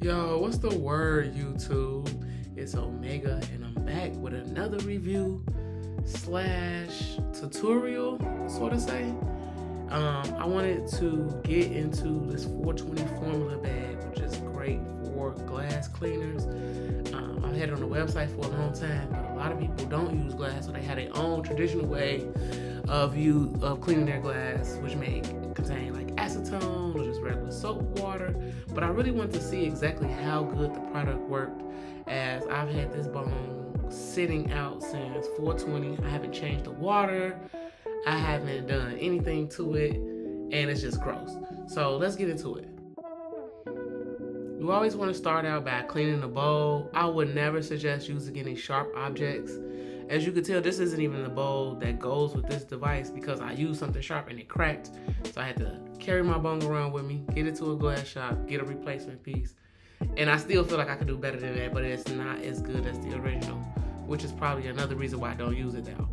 Yo, what's the word, YouTube? It's Omega, and I'm back with another review slash tutorial, sort of say. I wanted to get into this 420 formula bag, which is great for glass cleaners. I've had it on the website for a long time, but a lot of people don't use glass, so they have their own traditional way of cleaning their glass, which may contain like acetone or just regular soap water. But I really wanted to see exactly how good the product worked, as I've had this Bong sitting out since 420. I haven't changed the water, I haven't done anything to it, and it's just gross. So let's get into it. You always want to start out by cleaning the bowl. I would never suggest using any sharp objects. As you can tell, this isn't even the bowl that goes with this device because I used something sharp and it cracked. So I had to carry my Bong around with me, get it to a glass shop, get a replacement piece. And I still feel like I could do better than that, but it's not as good as the original, which is probably another reason why I don't use it now.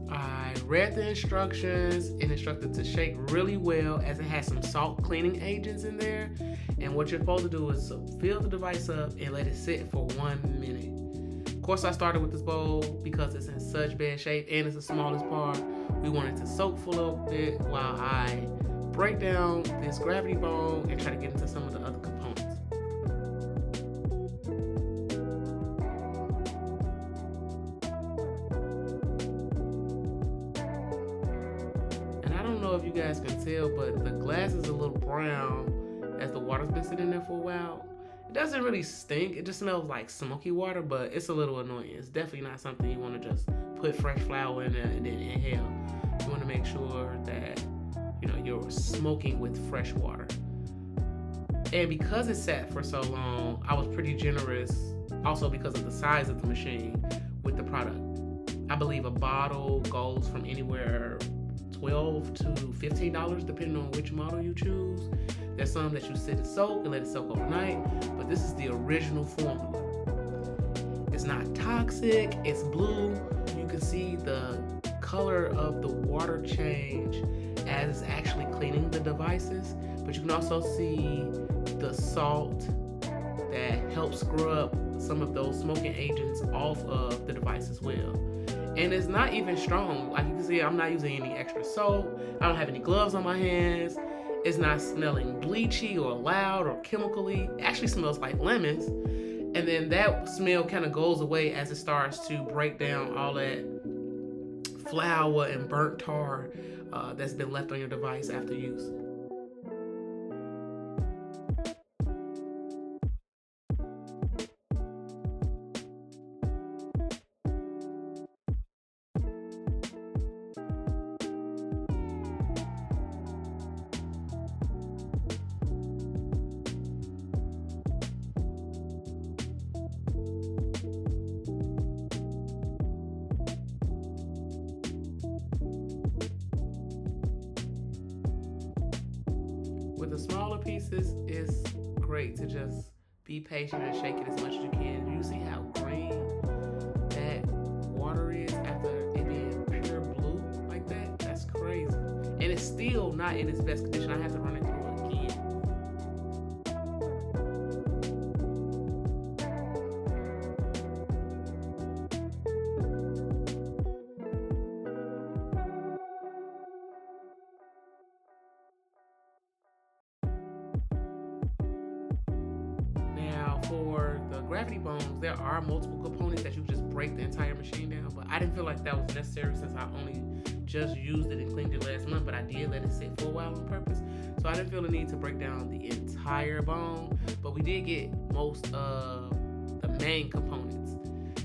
I read the instructions and instructed to shake really well, as it has some salt cleaning agents in there. And what you're supposed to do is fill the device up and let it sit for 1 minute. Of course, I started with this bowl because it's in such bad shape and it's the smallest part. We want it to soak for a little bit while I break down this gravity Bong and try to get into some of the other components. And I don't know if you guys can tell, but the glass is a little brown as the water's been sitting there for a while. It doesn't really stink, it just smells like smoky water, but it's a little annoying. It's definitely not something you want to just put fresh flour in there and then inhale. You want to make sure that you're smoking with fresh water. And because it sat for so long, I was pretty generous, also because of the size of the machine, with the product. I believe a bottle goes from anywhere $12 to $15 depending on which model you choose. There's some that you sit and soak and let it soak overnight, but this is the original formula. It's not toxic, it's blue. You can see the color of the water change as it's actually cleaning the devices, but you can also see the salt that helps scrub some of those smoking agents off of the device as well. And it's not even strong. Like you can see, I'm not using any extra soap. I don't have any gloves on my hands. It's not smelling bleachy or loud or chemically. It actually smells like lemons. And then that smell kind of goes away as it starts to break down all that flour and burnt tar that's been left on your device after use. With the smaller pieces, it's great to just be patient and shake it as much as you can. Do you see how green that water is after it being pure blue like that? That's crazy. And it's still not in its best condition. I have to run it through again. For the gravity Bongs, there are multiple components that you just break the entire machine down, but I didn't feel like that was necessary since I only just used it and cleaned it last month, but I did let it sit for a while on purpose. So I didn't feel the need to break down the entire Bong, but we did get most of the main components.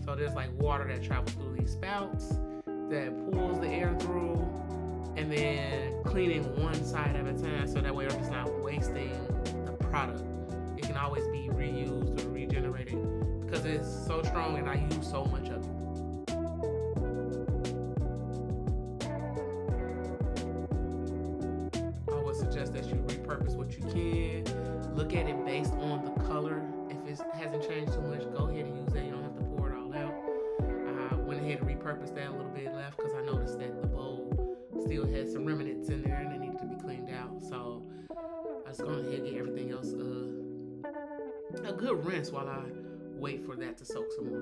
So there's like water that travels through these spouts that pulls the air through, and then cleaning one side at a time so that way I'm just not wasting the product. It can always be reused or regenerated because it's so strong and I use so much of it. I would suggest that you repurpose what you can. Look at it based on the color. If it hasn't changed too much, go ahead and use that. You don't have to pour it all out. I went ahead and repurposed that a little bit left because I noticed that the bowl still had some remnants in there and they needed to be cleaned out. So I just go ahead and get everything else a good rinse while I wait for that to soak some more.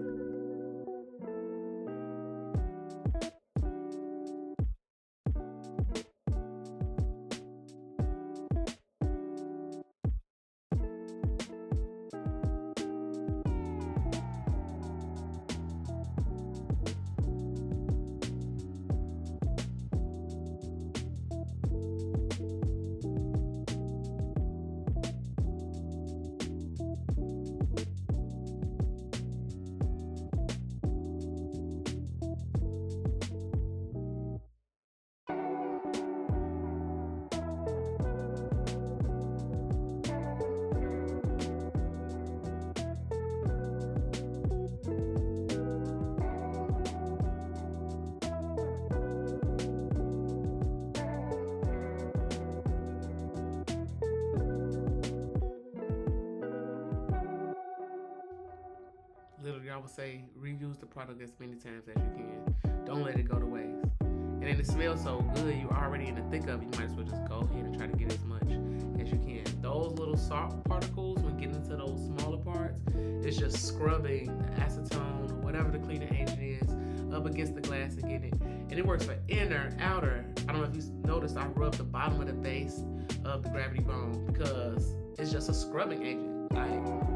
Literally, I would say reuse the product as many times as you can. Don't let it go to waste. And then it smells so good, you're already in the thick of it. You might as well just go ahead and try to get as much as you can. Those little salt particles, when getting into those smaller parts, it's just scrubbing the acetone or whatever the cleaning agent is up against the glass and getting it. And it works for inner, outer. I don't know if you noticed, I rubbed the bottom of the base of the Gravity Bong because it's just a scrubbing agent. Like,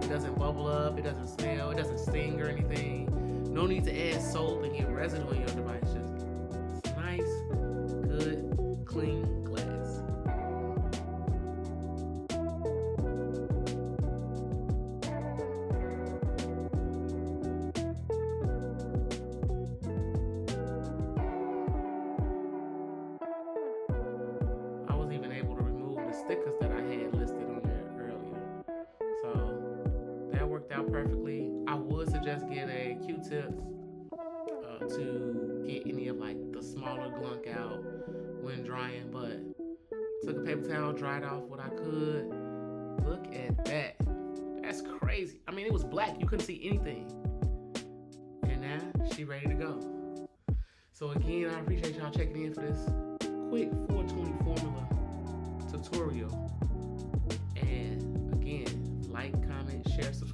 it doesn't bubble up, it doesn't smell, it doesn't sting or anything. No need to add soap and get residue in your device. Just nice, good, clean glass. I was even able to remove the stickers that I had listed on there earlier. So that worked out perfectly. I would suggest getting a Q-tips to get any of like the smaller glunk out when drying, but took a paper towel, dried off what I could. Look at that. That's crazy. I mean, it was black. You couldn't see anything. And now she ready to go. So again, I appreciate y'all checking in for this quick 420 formula tutorial. And again, like, comment, share, subscribe.